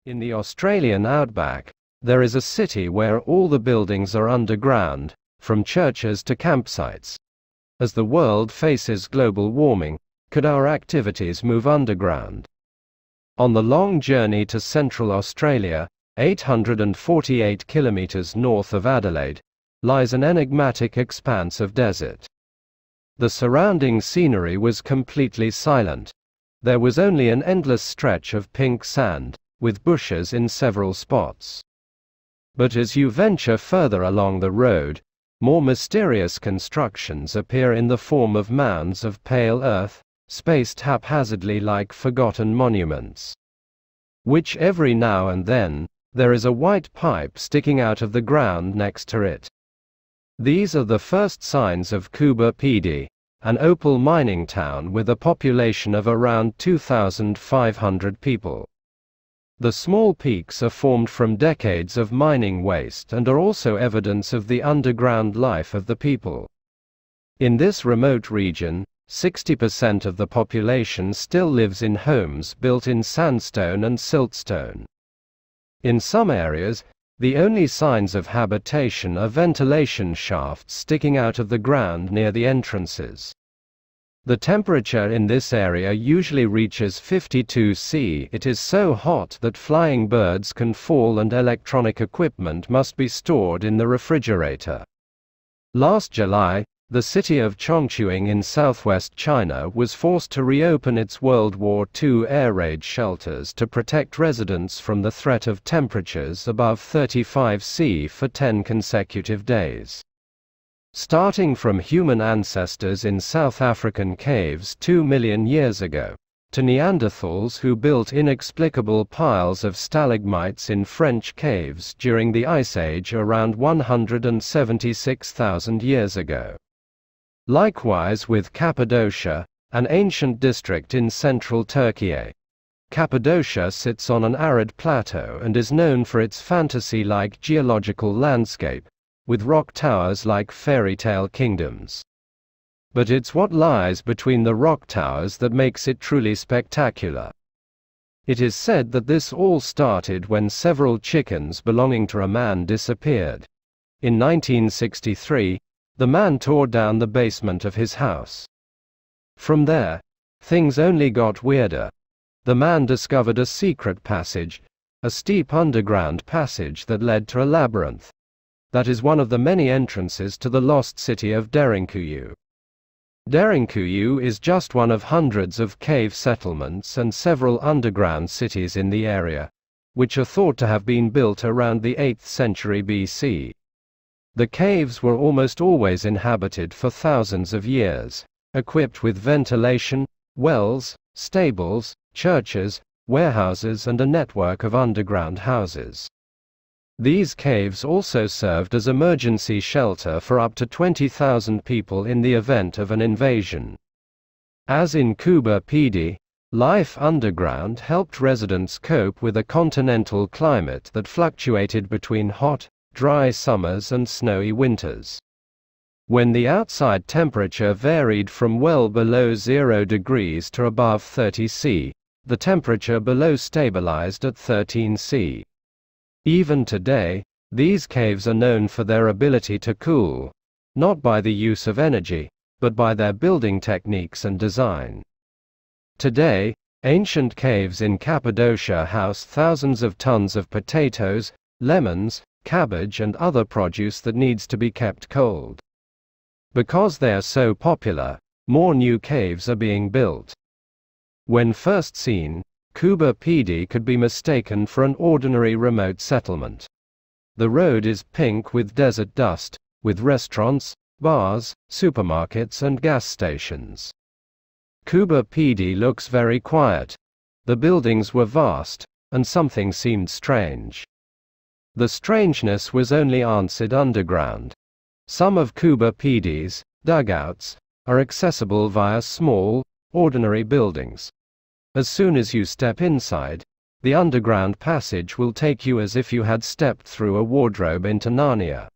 In the Australian outback, there is a city where all the buildings are underground, from churches to campsites. As the world faces global warming, could our activities move underground? On the long journey to Central Australia, 848 kilometres north of Adelaide, lies an enigmatic expanse of desert. The surrounding scenery was completely silent. There was only an endless stretch of pink sand, with bushes in several spots. But as you venture further along the road, more mysterious constructions appear in the form of mounds of pale earth, spaced haphazardly like forgotten monuments. Which every now and then, there is a white pipe sticking out of the ground next to it. These are the first signs of Coober Pedy, an opal mining town with a population of around 2,500 people. The small peaks are formed from decades of mining waste and are also evidence of the underground life of the people. In this remote region, 60% of the population still lives in homes built in sandstone and siltstone. In some areas, the only signs of habitation are ventilation shafts sticking out of the ground near the entrances. The temperature in this area usually reaches 52 C. It is so hot that flying birds can fall and electronic equipment must be stored in the refrigerator. Last July, the city of Chongqing in southwest China was forced to reopen its World War II air raid shelters to protect residents from the threat of temperatures above 35 C for 10 consecutive days. Starting from human ancestors in South African caves 2 million years ago, to Neanderthals who built inexplicable piles of stalagmites in French caves during the Ice Age around 176,000 years ago. Likewise with Cappadocia, an ancient district in central Turkey. Cappadocia sits on an arid plateau and is known for its fantasy-like geological landscape, with rock towers like fairy tale kingdoms. But it's what lies between the rock towers that makes it truly spectacular. It is said that this all started when several chickens belonging to a man disappeared. In 1963, the man tore down the basement of his house. From there, things only got weirder. The man discovered a secret passage, a steep underground passage that led to a labyrinth. That is one of the many entrances to the lost city of Derinkuyu. Derinkuyu is just one of hundreds of cave settlements and several underground cities in the area, which are thought to have been built around the 8th century BC. The caves were almost always inhabited for thousands of years, equipped with ventilation, wells, stables, churches, warehouses and a network of underground houses. These caves also served as emergency shelter for up to 20,000 people in the event of an invasion. As in Coober Pedy, life underground helped residents cope with a continental climate that fluctuated between hot, dry summers and snowy winters. When the outside temperature varied from well below 0 degrees to above 30 C, the temperature below stabilized at 13 C. Even today, these caves are known for their ability to cool, not by the use of energy, but by their building techniques and design. Today, ancient caves in Cappadocia house thousands of tons of potatoes, lemons, cabbage and other produce that needs to be kept cold. Because they are so popular, more new caves are being built. When first seen, Coober Pedy could be mistaken for an ordinary remote settlement. The road is pink with desert dust, with restaurants, bars, supermarkets and gas stations. Coober Pedy looks very quiet. The buildings were vast, and something seemed strange. The strangeness was only answered underground. Some of Coober Pedy's dugouts are accessible via small, ordinary buildings. As soon as you step inside, the underground passage will take you as if you had stepped through a wardrobe into Narnia.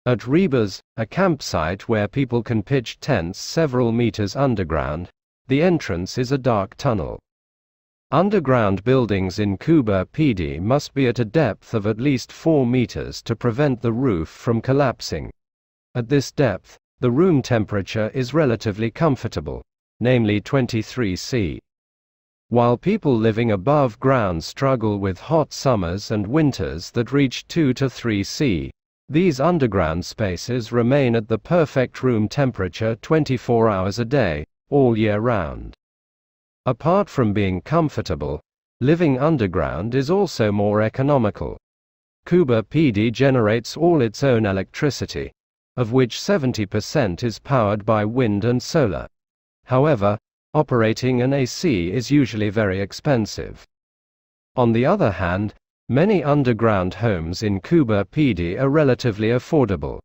At Rebas, a campsite where people can pitch tents several meters underground, the entrance is a dark tunnel. Underground buildings in coober Pedy must be at a depth of at least 4 meters to prevent the roof from collapsing. At this depth, the room temperature is relatively comfortable, namely 23 C. While people living above ground struggle with hot summers and winters that reach 2 to 3 C, these underground spaces remain at the perfect room temperature 24 hours a day, all year round. Apart from being comfortable, living underground is also more economical. Coober Pedy generates all its own electricity, of which 70% is powered by wind and solar. However, operating an AC is usually very expensive. On the other hand, many underground homes in coober Pedy are relatively affordable.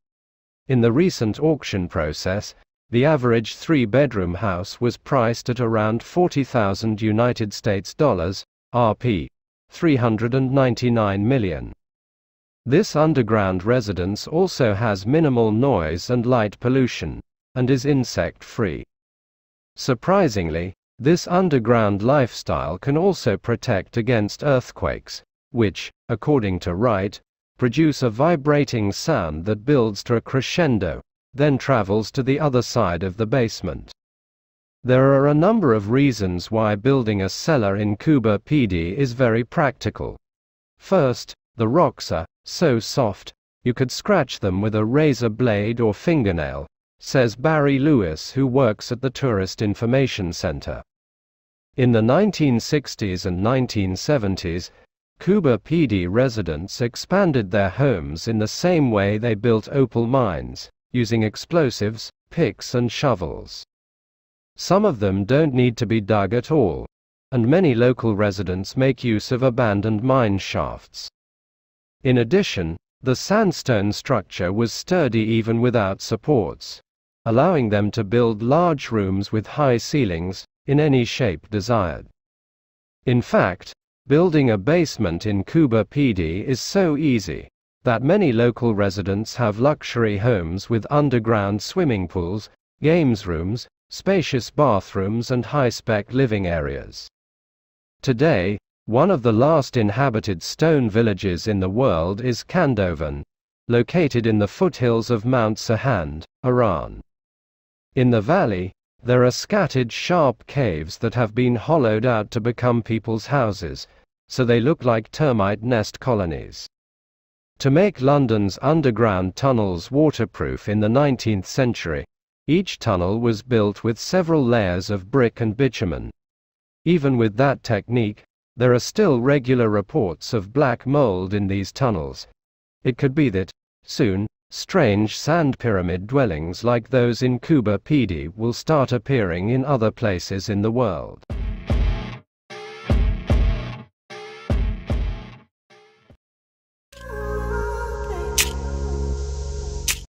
In the recent auction process, the average 3-bedroom house was priced at around $40,000 (Rp. 399 million). This underground residence also has minimal noise and light pollution, and is insect-free. Surprisingly, this underground lifestyle can also protect against earthquakes, which, according to Wright, produce a vibrating sound that builds to a crescendo, then travels to the other side of the basement. There are a number of reasons why building a cellar in coober Pedy is very practical. First, the rocks are so soft, you could scratch them with a razor blade or fingernail, says Barry Lewis, who works at the Tourist Information Center. In the 1960s and 1970s, coober Pedy residents expanded their homes in the same way they built opal mines, using explosives, picks and shovels. Some of them don't need to be dug at all, and many local residents make use of abandoned mine shafts. In addition, the sandstone structure was sturdy even without supports, allowing them to build large rooms with high ceilings, in any shape desired. In fact, building a basement in coober Pedy is so easy that many local residents have luxury homes with underground swimming pools, games rooms, spacious bathrooms and high-spec living areas. Today, one of the last inhabited stone villages in the world is Kandovan, located in the foothills of Mount Sahand, Iran. In the valley, there are scattered sharp caves that have been hollowed out to become people's houses, so they look like termite nest colonies. To make London's underground tunnels waterproof in the 19th century, each tunnel was built with several layers of brick and bitumen. Even with that technique, there are still regular reports of black mold in these tunnels. It could be that, soon, strange sand pyramid dwellings like those in coober Pedy will start appearing in other places in the world.